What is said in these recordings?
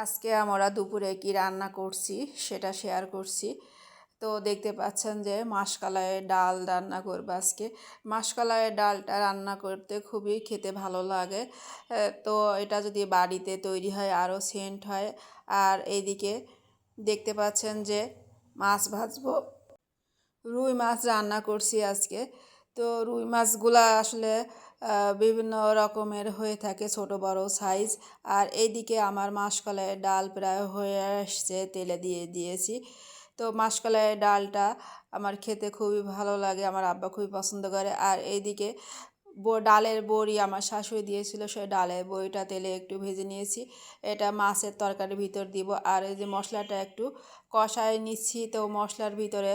আজকে আমরা দুপুরে কি রান্না করছি সেটা শেয়ার করছি। তো দেখতে পাচ্ছেন যে মাসকলাইয়ের ডাল রান্না করবো আজকে। মাসকলাইয়ের ডালটা রান্না করতে খুবই খেতে ভালো লাগে। তো এটা যদি বাড়িতে তৈরি হয় আরও সেন্ট হয়। আর এইদিকে দেখতে পাচ্ছেন যে মাছ ভাজবো, রুই মাছ রান্না করছি আজকে। তো রুই মাছগুলা আসলে বিভিন্ন রকমের হয়ে থাকে, ছোট বড় সাইজ। আর এইদিকে আমার মাসকলাইয়ের ডাল প্রায় হয়ে আসছে, তেলে দিয়ে দিয়েছি। তো মাসকলাইয়ের ডালটা আমার খেতে খুবই ভালো লাগে, আমার আব্বা খুবই পছন্দ করে। আর এইদিকে ডালের বড়ি আমার শাশুড়ি দিয়েছিল, সেই ডালের বড়িটা তেলে একটু ভেজে নিয়েছি। এটা মাছের তরকারির ভিতর দিব। আর এই যে মশলাটা একটু কষায় নিচ্ছি। তো মশলার ভিতরে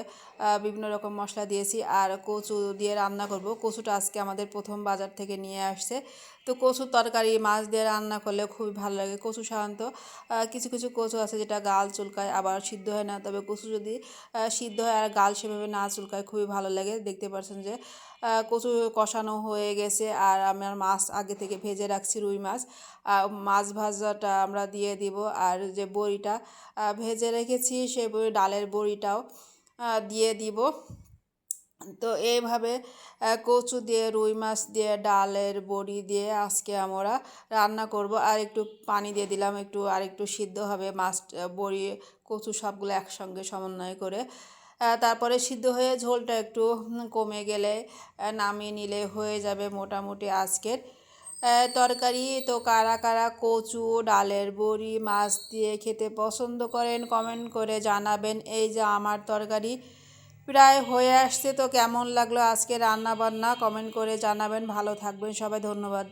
বিভিন্ন রকম মশলা দিয়েছি। আর কচু দিয়ে রান্না করব। কচুটা আজকে আমাদের প্রথম বাজার থেকে নিয়ে আসছে। তো কচুর তরকারি মাছ দিয়ে রান্না করলে খুবই ভালো লাগে। কচু সাধারণত কিছু কিছু কচু আছে যেটা গাল চুলকায়, আবার সিদ্ধ হয় না। তবে কচু যদি সিদ্ধ হয় আর গাল সেভাবে না চুলকায়, খুবই ভালো লাগে। দেখতে পাচ্ছেন যে কচু কষানো হয়ে গেছে। আর আমার মাছ আগে থেকে ভেজে রাখছি, রুই মাছ। মাছ ভাজাটা আমরা দিয়ে দিব। আর যে বড়িটা ভেজে রেখেছি সেই ডালের বড়িটাও দিয়ে দিব। তো এইভাবে কচু দিয়ে রুই মাছ দিয়ে ডালের বড়ি দিয়ে আজকে আমরা রান্না করব। আর একটু পানি দিয়ে দিলাম, আর একটু সিদ্ধ হবে মাছ, বড়ি, কচু সবগুলো একসঙ্গে সমন্বয় করে। তারপরে সিদ্ধ হয়ে ঝোলটা একটু কমে গেলে নামিয়ে নিলে হয়ে যাবে মোটামুটি আজকের তরকারি। তো কারা কারা কচু, ডালের বড়ি, মাছ দিয়ে খেতে পছন্দ করেন কমেন্ট করে জানাবেন। এই যে আমার তরকারি প্রায় হয়ে আসছে। তো কেমন লাগলো আজকে রান্না বান্না কমেন্ট করে জানাবেন। ভালো থাকবেন সবাই, ধন্যবাদ।